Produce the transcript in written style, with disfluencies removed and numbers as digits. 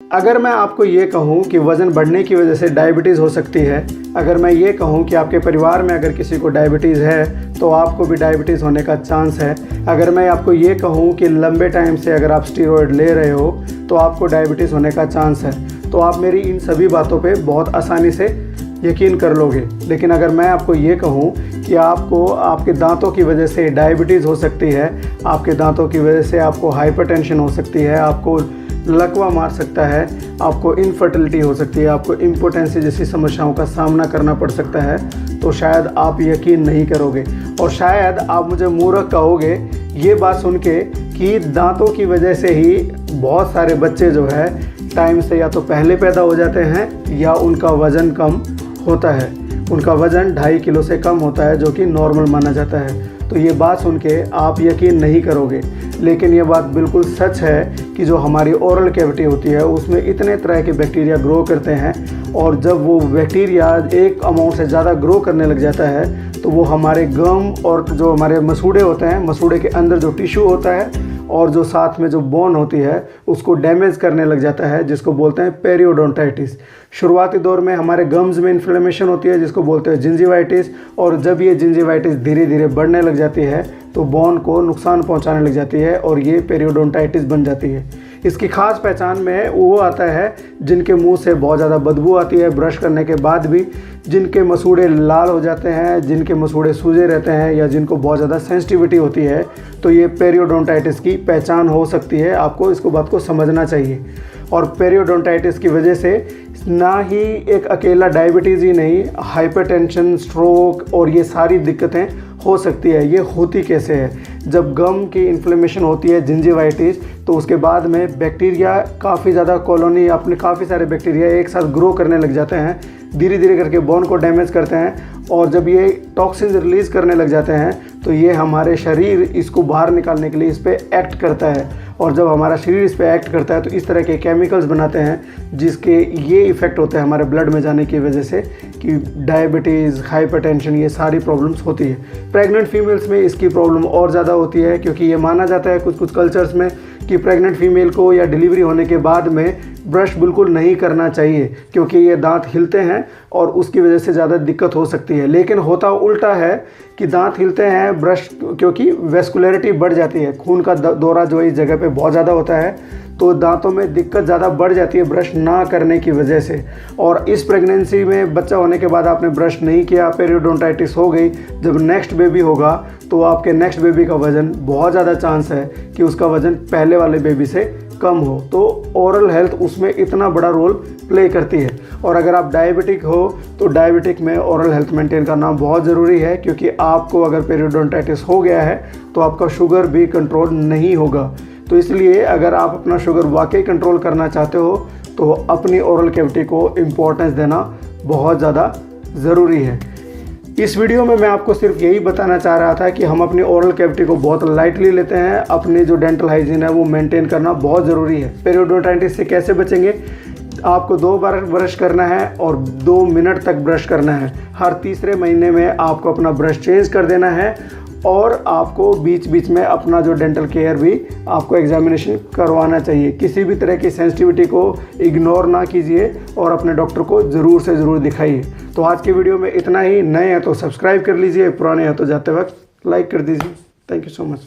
अगर मैं आपको ये कहूँ कि वज़न बढ़ने की वजह से डायबिटीज़ हो सकती है, अगर मैं ये कहूँ कि आपके परिवार में अगर किसी को डायबिटीज़ है तो आपको भी डायबिटीज़ होने का चांस है, अगर मैं आपको ये कहूँ कि लंबे टाइम से अगर आप स्टेरॉयड ले रहे हो तो आपको डायबिटीज़ होने का चांस है, तो आप मेरी इन सभी बातों पे बहुत आसानी से यकीन कर लोगे। लेकिन अगर मैं आपको ये कहूँ कि आपको आपके दांतों की वजह से डायबिटीज़ हो सकती है, आपके दांतों की वजह से आपको हाइपरटेंशन हो सकती है, आपको लकवा मार सकता है, आपको इनफर्टिलिटी हो सकती है, आपको इम्पोटेंसी जैसी समस्याओं का सामना करना पड़ सकता है, तो शायद आप यकीन नहीं करोगे और शायद आप मुझे मूर्ख कहोगे ये बात सुन के कि दांतों की वजह से ही बहुत सारे बच्चे जो है टाइम से या तो पहले पैदा हो जाते हैं या उनका वज़न कम होता है, उनका वज़न 2.5 किलो से कम होता है जो कि नॉर्मल माना जाता है। तो ये बात सुन के आप यकीन नहीं करोगे, लेकिन ये बात बिल्कुल सच है कि जो हमारी ओरल कैविटी होती है उसमें इतने तरह के बैक्टीरिया ग्रो करते हैं और जब वो बैक्टीरिया एक अमाउंट से ज़्यादा ग्रो करने लग जाता है तो वो हमारे गम और जो हमारे मसूड़े होते हैं, मसूड़े के अंदर जो टिश्यू होता है और जो साथ में जो बोन होती है उसको डैमेज करने लग जाता है, जिसको बोलते हैं पेरियोडोंटाइटिस। शुरुआती दौर में हमारे गम्स में इन्फ्लेमेशन होती है जिसको बोलते हैं जिंजिवाइटिस, और जब ये जिंजिवाइटिस धीरे धीरे बढ़ने लग जाती है तो बोन को नुकसान पहुंचाने लग जाती है और ये पेरियोडोंटाइटिस बन जाती है। इसकी खास पहचान में वो आता है जिनके मुंह से बहुत ज़्यादा बदबू आती है ब्रश करने के बाद भी, जिनके मसूड़े लाल हो जाते हैं, जिनके मसूड़े सूजे रहते हैं या जिनको बहुत ज़्यादा सेंसिटिविटी होती है, तो ये पेरियोडोंटाइटिस की पहचान हो सकती है। आपको इसको बात को समझना चाहिए। और पेरियोडोंटाइटिस की वजह से ना ही एक अकेला डायबिटीज़ ही नहीं, हाइपरटेंशन, स्ट्रोक और ये सारी दिक्कतें हो सकती है। ये होती कैसे है? जब गम की इन्फ्लेमेशन होती है, जिंजिवाइटिस, तो उसके बाद में बैक्टीरिया काफ़ी ज़्यादा कॉलोनी, अपने काफ़ी सारे बैक्टीरिया एक साथ ग्रो करने लग जाते हैं, धीरे धीरे करके बोन को डैमेज करते हैं और जब ये टॉक्सिन्स रिलीज़ करने लग जाते हैं तो ये हमारे शरीर इसको बाहर निकालने के लिए इस पर एक्ट करता है, और जब हमारा शरीर इस पर एक्ट करता है तो इस तरह के केमिकल्स बनाते हैं जिसके ये इफ़ेक्ट होते हैं हमारे ब्लड में जाने की वजह से कि डायबिटीज़, हाइपरटेंशन, ये सारी प्रॉब्लम्स होती है। प्रेग्नेंट फीमेल्स में इसकी प्रॉब्लम और ज़्यादा होती है क्योंकि ये माना जाता है कुछ कल्चर्स में कि प्रेग्नेंट फीमेल को या डिलीवरी होने के बाद में ब्रश बिल्कुल नहीं करना चाहिए क्योंकि ये दांत हिलते हैं और उसकी वजह से ज़्यादा दिक्कत हो सकती है। लेकिन होता उल्टा है कि दांत हिलते हैं ब्रश क्योंकि वेस्कुलरिटी बढ़ जाती है, खून का दौरा जो इस जगह पे बहुत ज़्यादा होता है, तो दांतों में दिक्कत ज़्यादा बढ़ जाती है ब्रश ना करने की वजह से। और इस प्रेगनेंसी में बच्चा होने के बाद आपने ब्रश नहीं किया, पेरियोडोंटाइटिस हो गई, जब नेक्स्ट बेबी होगा तो आपके नेक्स्ट बेबी का वज़न बहुत ज़्यादा चांस है कि उसका वज़न पहले वाले बेबी से कम हो। तो ओरल हेल्थ उसमें इतना बड़ा रोल प्ले करती है। और अगर आप डायबिटिक हो तो डायबिटिक में ओरल हेल्थ मेंटेन करना बहुत ज़रूरी है क्योंकि आपको अगर पेरियोडोंटाइटिस हो गया है तो आपका शुगर भी कंट्रोल नहीं होगा। तो इसलिए अगर आप अपना शुगर वाकई कंट्रोल करना चाहते हो तो अपनी ओरल कैविटी को इम्पोर्टेंस देना बहुत ज़्यादा ज़रूरी है। इस वीडियो में मैं आपको सिर्फ यही बताना चाह रहा था कि हम अपनी ओरल कैविटी को बहुत लाइटली लेते हैं, अपनी जो डेंटल हाइजीन है वो मेंटेन करना बहुत ज़रूरी है। पेरियोडोंटाइटिस से कैसे बचेंगे? आपको 2 बार ब्रश करना है और 2 मिनट तक ब्रश करना है। हर तीसरे महीने में आपको अपना ब्रश चेंज कर देना है और आपको बीच बीच में अपना जो डेंटल केयर भी आपको एग्जामिनेशन करवाना चाहिए। किसी भी तरह की सेंसिटिविटी को इग्नोर ना कीजिए और अपने डॉक्टर को ज़रूर से ज़रूर दिखाइए। तो आज की वीडियो में इतना ही। नए हैं तो सब्सक्राइब कर लीजिए, पुराने हैं तो जाते वक्त लाइक कर दीजिए। Thank you so much.